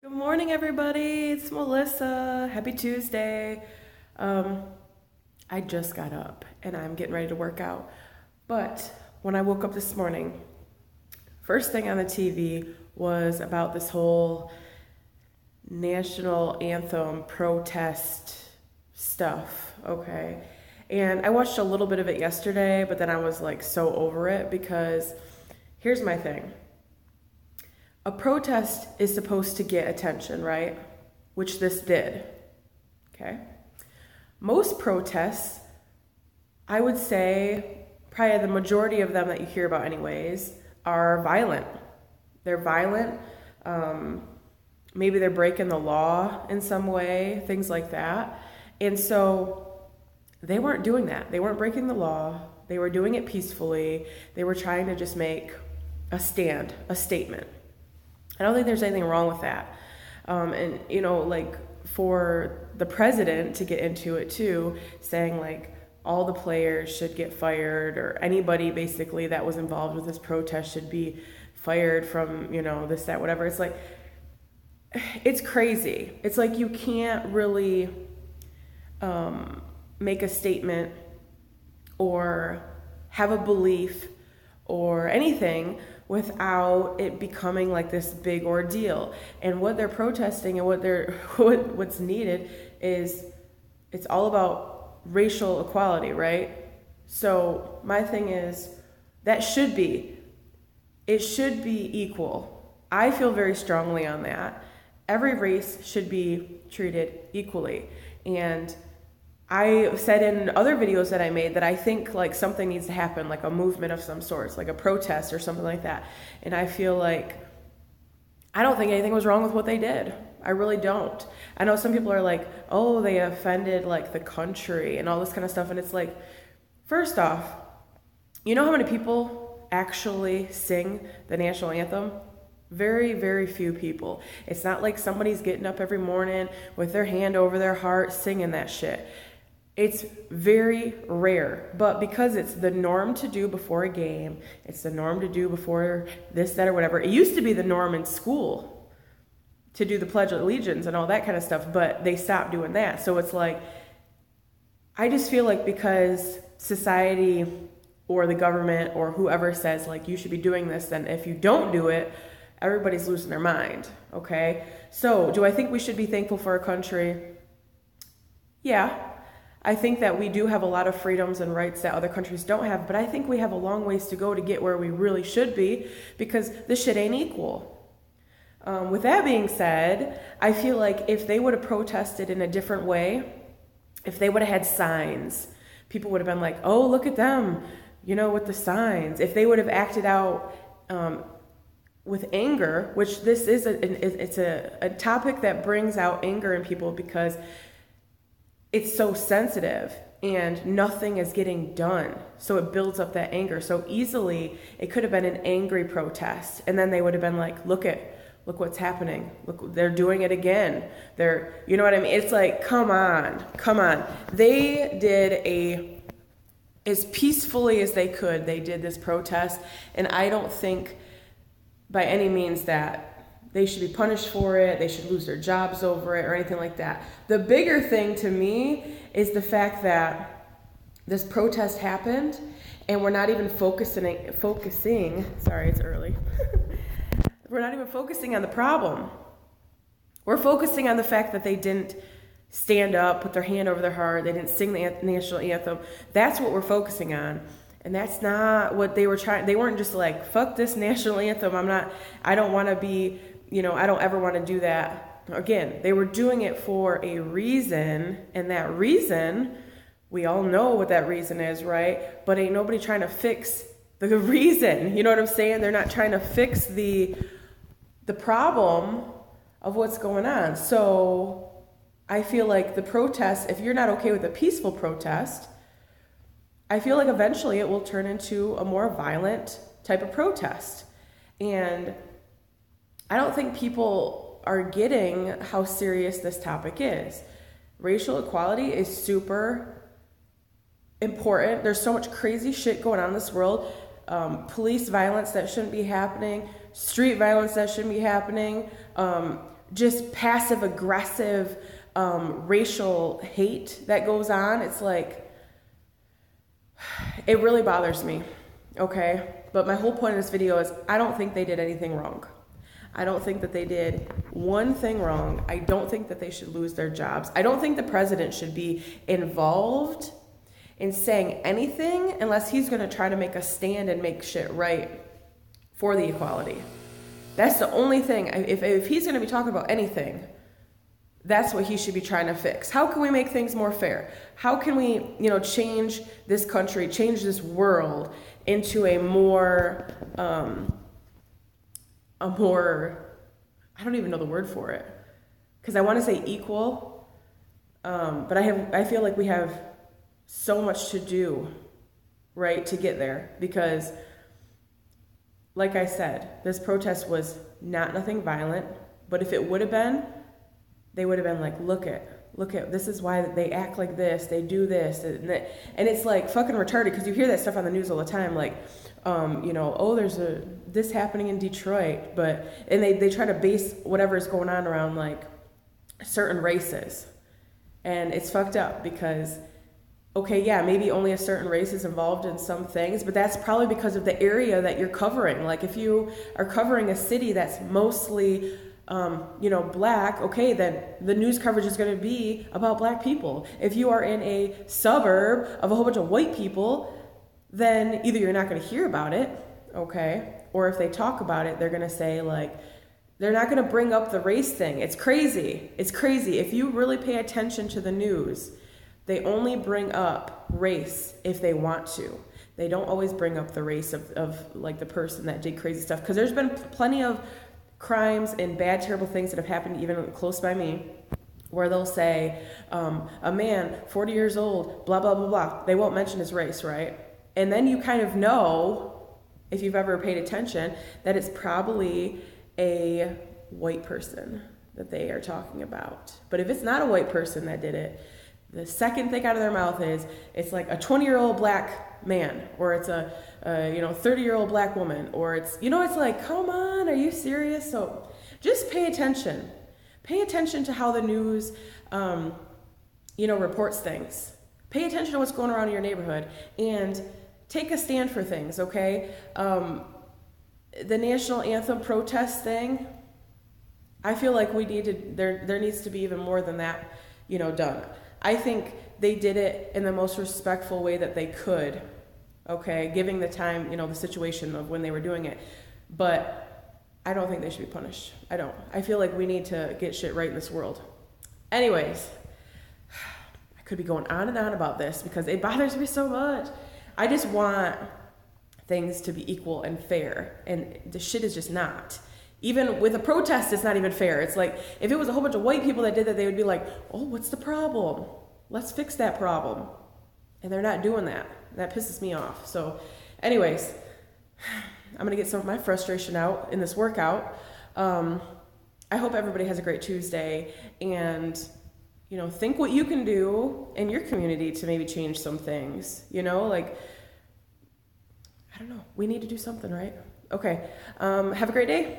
Good morning, everybody. It's Melissa. Happy Tuesday. I just got up and I'm getting ready to work out. But when I woke up this morning, first thing on the TV was about this whole national anthem protest stuff, okay? And I watched a little bit of it yesterday, but then I was like so over it because here's my thing. A protest is supposed to get attention, right? Which this did, okay? Most protests, I would say, probably the majority of them that you hear about anyways, are violent. They're violent. Maybe they're breaking the law in some way, things like that. And so they weren't doing that. They weren't breaking the law. They were doing it peacefully. They were trying to just make a stand, a statement. I don't think there's anything wrong with that. And, you know, like for the president to get into it too, saying like all the players should get fired or anybody basically that was involved with this protest should be fired from, you know, this, that, whatever. It's like, it's crazy. It's like you can't really make a statement or have a belief or anything without it becoming like this big ordeal. And what they're protesting and what's needed is it's all about racial equality, right? So my thing is it should be equal. I feel very strongly on that. Every race should be treated equally. And I said in other videos that I made that I think like something needs to happen, like a movement of some sorts, like a protest or something like that. And I feel like, I don't think anything was wrong with what they did. I really don't. I know some people are like, oh, they offended like the country and all this kind of stuff. And it's like, first off, you know how many people actually sing the national anthem? Very, very few people. It's not like somebody's getting up every morning with their hand over their heart singing that shit. It's very rare, but because it's the norm to do before a game, it's the norm to do before this, that, or whatever. It used to be the norm in school to do the Pledge of Allegiance and all that kind of stuff, but they stopped doing that. So it's like, I just feel like because society or the government or whoever says like you should be doing this, then if you don't do it, everybody's losing their mind, okay? So do I think we should be thankful for our country? Yeah. I think that we do have a lot of freedoms and rights that other countries don't have, but I think we have a long ways to go to get where we really should be because this shit ain't equal. With that being said, I feel like if they would have protested in a different way, if they would have had signs, people would have been like, oh, look at them, you know, with the signs. If they would have acted out with anger, which this is a topic that brings out anger in people because it's so sensitive and nothing is getting done. So it builds up that anger. So easily it could have been an angry protest. And then they would have been like, look what's happening. Look, they're doing it again. You know what I mean? It's like, come on. They did as peacefully as they could, they did this protest. And I don't think by any means that they should be punished for it, they should lose their jobs over it or anything like that. The bigger thing to me is the fact that this protest happened and we're not even focusing, sorry, it's early. We're not even focusing on the problem. We're focusing on the fact that they didn't stand up, put their hand over their heart, they didn't sing the national anthem. That's what we're focusing on. And that's not what they were trying. They weren't just like, fuck this national anthem. I don't want to be, you know, I don't ever want to do that. Again, they were doing it for a reason. And that reason, we all know what that reason is, right? But ain't nobody trying to fix the reason. You know what I'm saying? They're not trying to fix the problem of what's going on. So I feel like the protest, if you're not okay with a peaceful protest, I feel like eventually it will turn into a more violent type of protest. And I don't think people are getting how serious this topic is. Racial equality is super important. There's so much crazy shit going on in this world. Police violence that shouldn't be happening, street violence that shouldn't be happening, just passive aggressive racial hate that goes on. It's like, it really bothers me, okay? But my whole point of this video is I don't think they did anything wrong. I don't think that they did one thing wrong. I don't think that they should lose their jobs. I don't think the president should be involved in saying anything unless he's going to try to make a stand and make shit right for the equality. That's the only thing. If he's going to be talking about anything, that's what he should be trying to fix. How can we make things more fair? How can we, change this country, change this world into a more, I don't even know the word for it, because I want to say equal, but I feel like we have so much to do, right, to get there, because like I said, this protest was nothing violent, but if it would have been, they would have been like, look at, this is why they act like this, they do this, and it's like fucking retarded, because you hear that stuff on the news all the time, like, there's this happening in Detroit, and they try to base whatever is going on around like certain races, and it's fucked up because, okay, yeah, maybe only a certain race is involved in some things, but that's probably because of the area that you're covering. Like if you are covering a city that's mostly black, okay, then the news coverage is going to be about black people. If you are in a suburb of a whole bunch of white people, then either you're not going to hear about it, okay, or if they talk about it, they're going to say like, they're not going to bring up the race thing. It's crazy. It's crazy. If you really pay attention to the news, they only bring up race if they want to. They don't always bring up the race of like the person that did crazy stuff, because there's been plenty of crimes and bad, terrible things that have happened even close by me, where they'll say, a man, 40 years old, blah, blah, blah, blah. They won't mention his race, right? And then you kind of know, if you've ever paid attention, that it's probably a white person that they are talking about. But if it's not a white person that did it, the second thing out of their mouth is, it's like a 20-year-old black man, or it's a 30-year-old black woman, or it's like, come on, are you serious? So just pay attention. Pay attention to how the news, reports things. Pay attention to what's going around in your neighborhood, and take a stand for things, okay? The national anthem protest thing, I feel like there needs to be even more than that, done. I think they did it in the most respectful way that they could, okay, giving the time, the situation of when they were doing it. But I don't think they should be punished. I don't. I feel like we need to get shit right in this world. Anyways, I could be going on and on about this because it bothers me so much. I just want things to be equal and fair, and the shit is just not. Even with a protest, it's not even fair. It's like, if it was a whole bunch of white people that did that, they would be like, oh, what's the problem? Let's fix that problem. And they're not doing that. That pisses me off. So anyways, I'm going to get some of my frustration out in this workout. I hope everybody has a great Tuesday, and, think what you can do in your community to maybe change some things, I don't know. We need to do something, right? Okay. Have a great day.